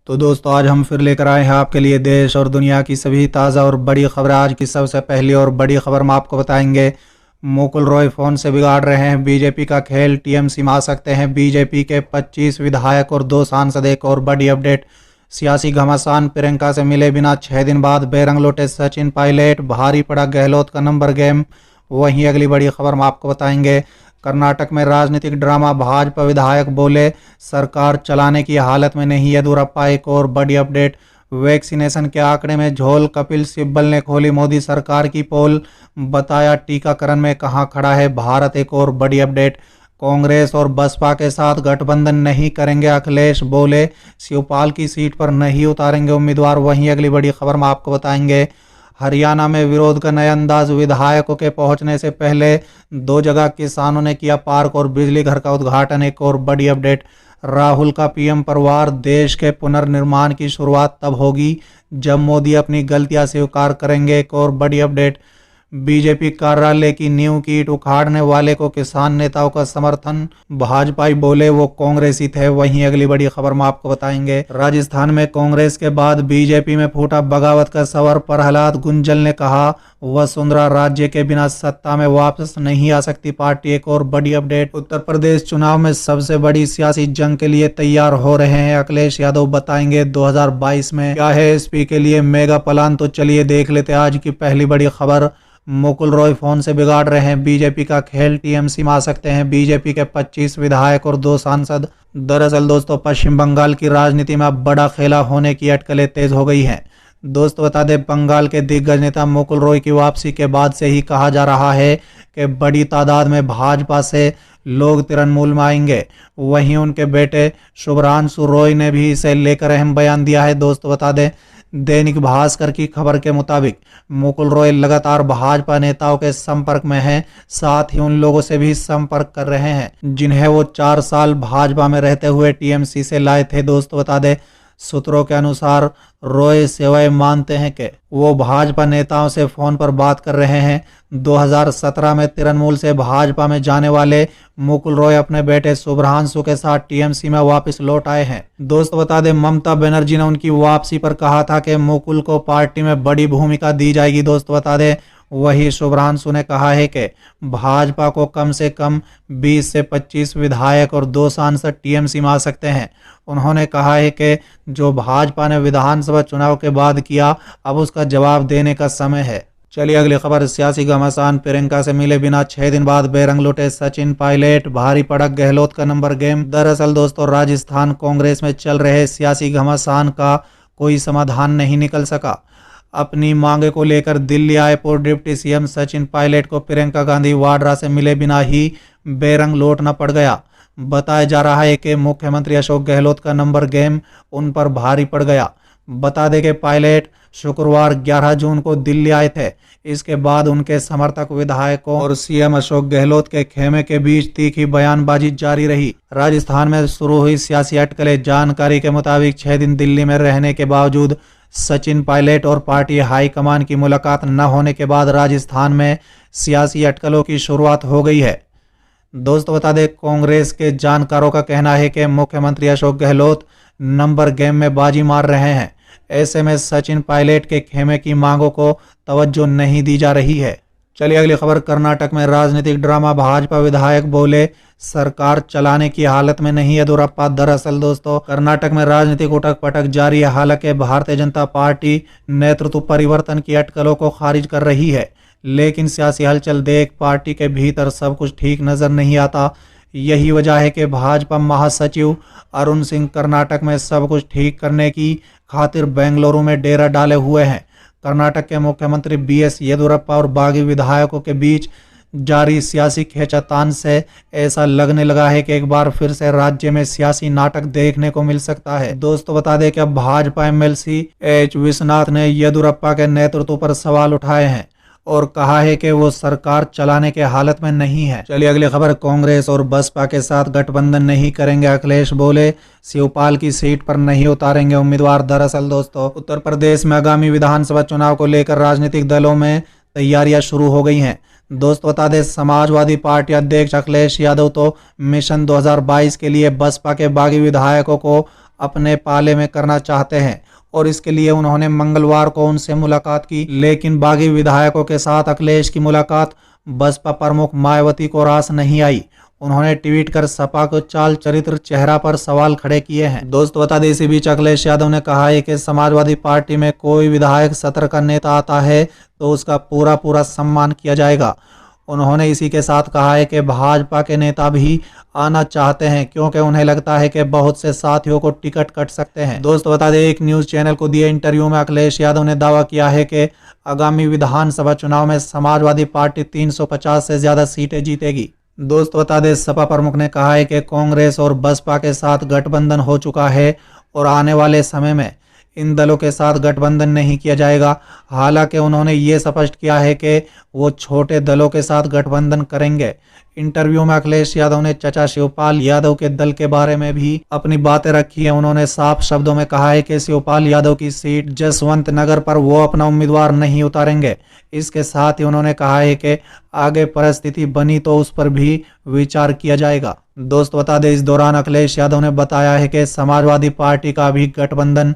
तो दोस्तों आज हम फिर लेकर आए हैं आपके लिए देश और दुनिया की सभी ताज़ा और बड़ी खबरें। आज की सबसे पहली और बड़ी खबर हम आपको बताएंगे। मुकुल रॉय फोन से बिगाड़ रहे हैं बीजेपी का खेल, टीएमसी में आ सकते हैं बीजेपी के 25 विधायक और 2 सांसद। एक और बड़ी अपडेट, सियासी घमासान, प्रियंका से मिले बिना 6 दिन बाद बेरंग लौटे सचिन पायलट, भारी पड़ा गहलोत का नंबर गेम। वहीं अगली बड़ी खबर हम आपको बताएंगे, कर्नाटक में राजनीतिक ड्रामा, भाजपा विधायक बोले सरकार चलाने की हालत में नहीं येदियुरप्पा। एक और बड़ी अपडेट, वैक्सीनेशन के आंकड़े में झोल, कपिल सिब्बल ने खोली मोदी सरकार की पोल, बताया टीकाकरण में कहां खड़ा है भारत। एक और बड़ी अपडेट, कांग्रेस और बसपा के साथ गठबंधन नहीं करेंगे अखिलेश, बोले शिवपाल की सीट पर नहीं उतारेंगे उम्मीदवार। वहीं अगली बड़ी खबर में आपको बताएंगे, हरियाणा में विरोध का नया अंदाज, विधायकों के पहुंचने से पहले 2 जगह किसानों ने किया पार्क और बिजली घर का उद्घाटन। एक और बड़ी अपडेट, राहुल का पीएम परवार, देश के पुनर्निर्माण की शुरुआत तब होगी जब मोदी अपनी गलतियां स्वीकार करेंगे। एक और बड़ी अपडेट, बीजेपी कार्यालय की नींव की ईंट उखाड़ने वाले को किसान नेताओं का समर्थन, भाजपाई बोले वो कांग्रेसी थे। वहीं अगली बड़ी खबर में आपको बताएंगे, राजस्थान में कांग्रेस के बाद बीजेपी में फूटा बगावत का सवर, प्रहलाद गुंजल ने कहा वसुंधरा राज्य के बिना सत्ता में वापस नहीं आ सकती पार्टी। एक और बड़ी अपडेट, उत्तर प्रदेश चुनाव में सबसे बड़ी सियासी जंग के लिए तैयार हो रहे हैं अखिलेश यादव, बताएंगे 2022 में क्या है एसपी के लिए मेगा प्लान। तो चलिए देख लेते हैं आज की पहली बड़ी खबर। मुकुल रॉय फोन से बिगाड़ रहे हैं बीजेपी का खेल, टीएमसी में आ सकते हैं बीजेपी के 25 विधायक और 2 सांसद। दरअसल दोस्तों पश्चिम बंगाल की राजनीति में अब बड़ा खेला होने की अटकलें तेज हो गई हैं। दोस्तों बता दें, बंगाल के दिग्गज नेता मुकुल रॉय की वापसी के बाद से ही कहा जा रहा है कि बड़ी तादाद में भाजपा से लोग तृणमूल में आएंगे। वहीं उनके बेटे शुभ्रांशु रॉय ने भी इसे लेकर अहम बयान दिया है। दोस्तों बता दें, दैनिक भास्कर की खबर के मुताबिक मुकुल रॉय लगातार भाजपा नेताओं के संपर्क में हैं, साथ ही उन लोगों से भी संपर्क कर रहे हैं जिन्हें वो 4 साल भाजपा में रहते हुए टीएमसी से लाए थे। दोस्तों बता दें, सूत्रों के अनुसार रॉय सेवाएं मानते हैं कि वो भाजपा नेताओं से फोन पर बात कर रहे हैं। 2017 में तृणमूल से भाजपा में जाने वाले मुकुल रॉय अपने बेटे शुभ्रांशु के साथ टीएमसी में वापस लौट आए हैं। दोस्तों बता दें, ममता बनर्जी ने उनकी वापसी पर कहा था कि मुकुल को पार्टी में बड़ी भूमिका दी जाएगी। दोस्तों बता दें, वही शुभ्रांशु ने कहा है कि भाजपा को कम से कम 20 से 25 विधायक और 2 सांसद टीएमसी में आ सकते हैं। उन्होंने कहा है कि जो भाजपा ने विधानसभा चुनाव के बाद किया, अब उसका जवाब देने का समय है। चलिए अगली खबर, सियासी घमासान, प्रियंका से मिले बिना 6 दिन बाद बेरंग लौटे सचिन पायलट, भारी पड़ा गहलोत का नंबर गेम। दरअसल दोस्तों राजस्थान कांग्रेस में चल रहे सियासी घमासान का कोई समाधान नहीं निकल सका। अपनी मांगे को लेकर दिल्ली आए पूर्व डिप्टी सीएम सचिन पायलट को प्रियंका गांधी वाड्रा से मिले बिना ही बेरंग लौटना पड़ गया। बताया जा रहा है कि मुख्यमंत्री अशोक गहलोत का नंबर गेम उन पर भारी पड़ गया। बता दें कि पायलट शुक्रवार 11 जून को दिल्ली आए थे। इसके बाद उनके समर्थक विधायकों और सीएम अशोक गहलोत के खेमे के बीच तीखी बयानबाजी जारी रही। राजस्थान में शुरू हुई सियासी अटकलें, जानकारी के मुताबिक 6 दिन दिल्ली में रहने के बावजूद सचिन पायलट और पार्टी हाईकमान की मुलाकात न होने के बाद राजस्थान में सियासी अटकलों की शुरुआत हो गई है। दोस्तों बता दें, कांग्रेस के जानकारों का कहना है कि मुख्यमंत्री अशोक गहलोत नंबर गेम में बाजी मार रहे हैं। ऐसे में सचिन पायलट के खेमे की मांगों को तवज्जो नहीं दी जा रही है। चलिए अगली खबर, कर्नाटक में राजनीतिक ड्रामा, भाजपा विधायक बोले सरकार चलाने की हालत में नहीं येदियुरप्पा। दरअसल दोस्तों कर्नाटक में राजनीतिक उठक पटक जारी है। हालांकि भारतीय जनता पार्टी नेतृत्व परिवर्तन की अटकलों को खारिज कर रही है, लेकिन सियासी हलचल देख पार्टी के भीतर सब कुछ ठीक नजर नहीं आता। यही वजह है कि भाजपा महासचिव अरुण सिंह कर्नाटक में सब कुछ ठीक करने की खातिर बेंगलुरु में डेरा डाले हुए हैं। कर्नाटक के मुख्यमंत्री बीएस येदियुरप्पा और बागी विधायकों के बीच जारी सियासी खींचातान से ऐसा लगने लगा है कि एक बार फिर से राज्य में सियासी नाटक देखने को मिल सकता है। दोस्तों बता दें कि अब भाजपा एमएलसी एच विश्वनाथ ने येदियुरप्पा के नेतृत्व पर सवाल उठाए हैं और कहा है कि वो सरकार चलाने के हालत में नहीं है। चलिए अगली खबर, कांग्रेस और बसपा के साथ गठबंधन नहीं करेंगे अखिलेश, बोले शिवपाल की सीट पर नहीं उतारेंगे उम्मीदवार। दरअसल दोस्तों उत्तर प्रदेश में आगामी विधानसभा चुनाव को लेकर राजनीतिक दलों में तैयारियां शुरू हो गई हैं। दोस्तों बता दें, समाजवादी पार्टी अध्यक्ष अखिलेश यादव तो मिशन 2022 के लिए बसपा के बागी विधायकों को अपने पाले में करना चाहते हैं और इसके लिए उन्होंने मंगलवार को उनसे मुलाकात की। लेकिन बागी विधायकों के साथ अखिलेश की मुलाकात बसपा प्रमुख मायावती को रास नहीं आई। उन्होंने ट्वीट कर सपा को चाल चरित्र चेहरा पर सवाल खड़े किए हैं। दोस्तों बता दें, इसी बीच अखिलेश यादव ने कहा है कि समाजवादी पार्टी में कोई विधायक सत्र का नेता आता है तो उसका पूरा सम्मान किया जाएगा। उन्होंने इसी के साथ कहा है कि भाजपा के नेता भी आना चाहते हैं क्योंकि उन्हें लगता है कि बहुत से साथियों को टिकट कट सकते हैं। दोस्तों बता दें, एक न्यूज चैनल को दिए इंटरव्यू में अखिलेश यादव ने दावा किया है कि आगामी विधानसभा चुनाव में समाजवादी पार्टी 350 से ज्यादा सीटें जीतेगी। दोस्तों बता दें, सपा प्रमुख ने कहा है कि कांग्रेस और बसपा के साथ गठबंधन हो चुका है और आने वाले समय में इन दलों के साथ गठबंधन नहीं किया जाएगा। हालांकि उन्होंने ये स्पष्ट किया है कि वो छोटे दलों के साथ गठबंधन करेंगे। इंटरव्यू में अखिलेश यादव ने चाचा शिवपाल यादव के दल के बारे में भी अपनी बातें रखी है। उन्होंने साफ शब्दों में कहा है कि शिवपाल यादव की सीट जसवंत नगर पर वो अपना उम्मीदवार नहीं उतारेंगे। इसके साथ ही उन्होंने कहा है कि आगे परिस्थिति बनी तो उस पर भी विचार किया जाएगा। दोस्तों बता दें, इस दौरान अखिलेश यादव ने बताया है कि समाजवादी पार्टी का भी गठबंधन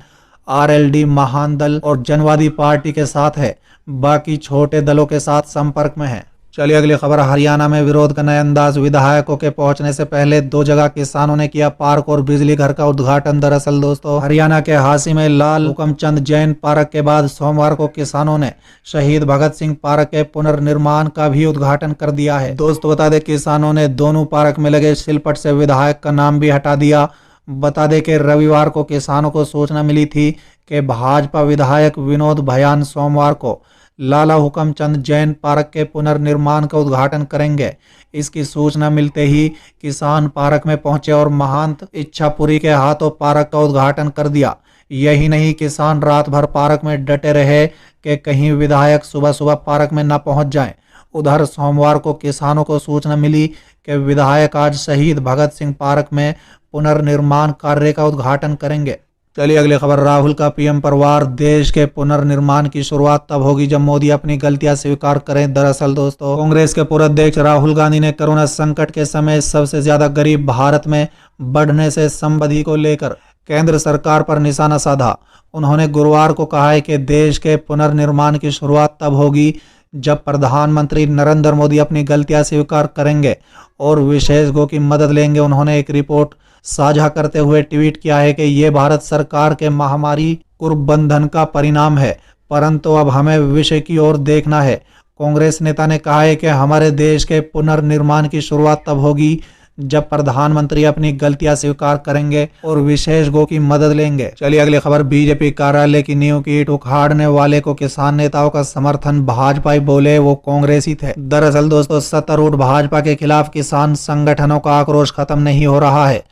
आरएलडी, महान दल और जनवादी पार्टी के साथ है, बाकी छोटे दलों के साथ संपर्क में है। चलिए अगली खबर, हरियाणा में विरोध का नया अंदाज। विधायकों के पहुंचने से पहले 2 जगह किसानों ने किया पार्क और बिजली घर का उद्घाटन। दरअसल दोस्तों, हरियाणा के हांसी में लाल हुकमचंद जैन पार्क के बाद सोमवार को किसानों ने शहीद भगत सिंह पार्क के पुनर्निर्माण का भी उद्घाटन कर दिया है। दोस्तों बता दें, किसानों ने दोनों पार्क में लगे शिलपट से विधायक का नाम भी हटा दिया। बता दें कि रविवार को किसानों को सूचना मिली थी कि भाजपा विधायक विनोद भयान सोमवार को लाला हुकमचंद जैन पार्क के पुनर्निर्माण का उद्घाटन करेंगे। इसकी सूचना मिलते ही किसान पार्क में पहुंचे और महंत इच्छापुरी के हाथों पार्क का उद्घाटन कर दिया। यही नहीं, किसान रात भर पार्क में डटे रहे कि कहीं विधायक सुबह सुबह पार्क में न पहुंच जाएं। उधर सोमवार को किसानों को सूचना मिली कि विधायक आज शहीद भगत सिंह पार्क में पुनर्निर्माण कार्य का उद्घाटन करेंगे। चलिए अगली खबर, राहुल का पीएम पर वार। देश के पुनर्निर्माण की शुरुआत तब होगी जब मोदी अपनी गलतियां स्वीकार करें। दरअसल दोस्तों, कांग्रेस के पूर्व अध्यक्ष राहुल गांधी ने कोरोना संकट के समय सबसे ज्यादा गरीब भारत में बढ़ने से संबंधी को लेकर केंद्र सरकार पर निशाना साधा। उन्होंने गुरुवार को कहा है कि देश के पुनर्निर्माण की शुरुआत तब होगी जब प्रधानमंत्री नरेंद्र मोदी अपनी गलतियां स्वीकार करेंगे और विशेषज्ञों की मदद लेंगे। उन्होंने एक रिपोर्ट साझा करते हुए ट्वीट किया है कि ये भारत सरकार के महामारी कुप्रबंधन का परिणाम है, परंतु अब हमें विषय की ओर देखना है। कांग्रेस नेता ने कहा है कि हमारे देश के पुनर्निर्माण की शुरुआत तब होगी जब प्रधानमंत्री अपनी गलतियां स्वीकार करेंगे और विशेषज्ञों की मदद लेंगे। चलिए अगली खबर, बीजेपी कार्यालय की नींव की ईंट उखाड़ने वाले को किसान नेताओं का समर्थन। भाजपा बोले वो कांग्रेसी थे। दरअसल दोस्तों, सत्तारूढ़ भाजपा के खिलाफ किसान संगठनों का आक्रोश खत्म नहीं हो रहा है।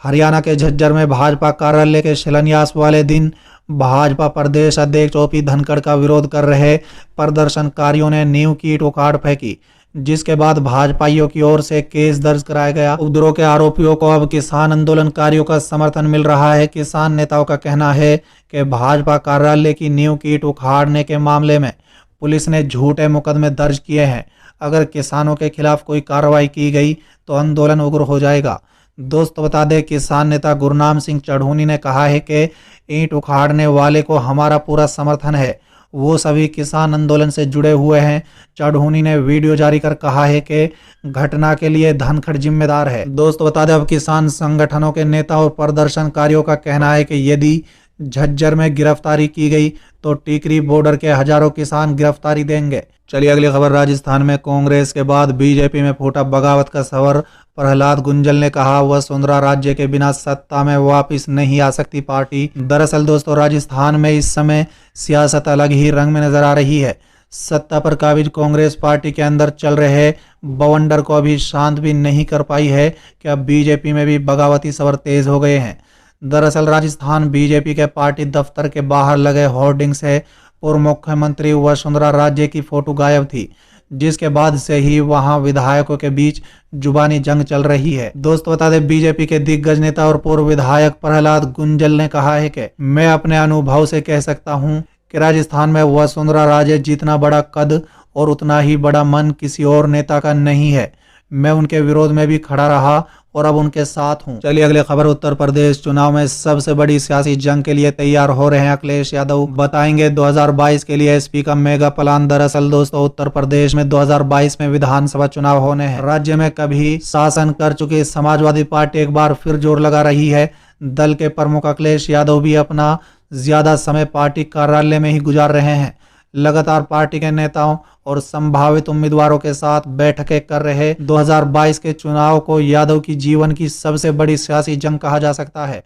हरियाणा के झज्जर में भाजपा कार्यालय के शिलान्यास वाले दिन भाजपा प्रदेश अध्यक्ष ओपी धनखड़ का विरोध कर रहे प्रदर्शनकारियों ने नींव की ईंट उखाड़ फेंकी, जिसके बाद भाजपाइयों की ओर से केस दर्ज कराया गया। उपद्रव के आरोपियों को अब किसान आंदोलनकारियों का समर्थन मिल रहा है। किसान नेताओं का कहना है कि भाजपा कार्यालय की नींव की ईंट उखाड़ने के मामले में पुलिस ने झूठे मुकदमे दर्ज किए हैं। अगर किसानों के खिलाफ कोई कार्रवाई की गई तो आंदोलन उग्र हो जाएगा। दोस्तों बता दें, किसान नेता गुरनाम सिंह चढ़ूनी ने कहा है कि ईंट उखाड़ने वाले को हमारा पूरा समर्थन है, वो सभी किसान आंदोलन से जुड़े हुए हैं। चढ़ूनी ने वीडियो जारी कर कहा है कि घटना के लिए धनखड़ जिम्मेदार है। दोस्तों बता दें, अब किसान संगठनों के नेता और प्रदर्शनकारियों का कहना है कि यदि झज्जर में गिरफ्तारी की गई तो टिकरी बॉर्डर के हजारों किसान गिरफ्तारी देंगे। चलिए अगली खबर, राजस्थान में कांग्रेस के बाद बीजेपी में फूटा बगावत का खबर। प्रहलाद गुंजल ने कहा वसुंधरा राज्य के बिना सत्ता में वापस नहीं आ सकती पार्टी। दरअसल दोस्तों, राजस्थान में इस समय सियासत अलग ही रंग में नजर आ रही है। सत्ता पर काबिज कांग्रेस पार्टी के अंदर चल रहे बवंडर को अभी शांत भी नहीं कर पाई है कि अब बीजेपी में भी बगावती सवर तेज हो गए हैं। दरअसल राजस्थान बीजेपी के पार्टी दफ्तर के बाहर लगे होर्डिंग से पूर्व मुख्यमंत्री वसुंधरा राज्य की फोटो गायब थी, जिसके बाद से ही वहां विधायकों के बीच जुबानी जंग चल रही है। दोस्तों बता दें, बीजेपी के दिग्गज नेता और पूर्व विधायक प्रहलाद गुंजल ने कहा है कि मैं अपने अनुभव से कह सकता हूं कि राजस्थान में वसुंधरा राजे जितना बड़ा कद और उतना ही बड़ा मन किसी और नेता का नहीं है। मैं उनके विरोध में भी खड़ा रहा और अब उनके साथ हूं। चलिए अगली खबर। उत्तर प्रदेश चुनाव में सबसे बड़ी सियासी जंग के लिए तैयार हो रहे हैं अखिलेश यादव। बताएंगे 2022 के लिए एसपी का मेगा प्लान। दरअसल दोस्तों, उत्तर प्रदेश में 2022 में विधानसभा चुनाव होने हैं। राज्य में कभी शासन कर चुकी समाजवादी पार्टी एक बार फिर जोर लगा रही है। दल के प्रमुख अखिलेश यादव भी अपना ज्यादा समय पार्टी कार्यालय में ही गुजार रहे हैं। लगातार पार्टी के नेताओं और संभावित उम्मीदवारों के साथ बैठकें कर रहे 2022 के चुनाव को यादव की जीवन की सबसे बड़ी सियासी जंग कहा जा सकता है।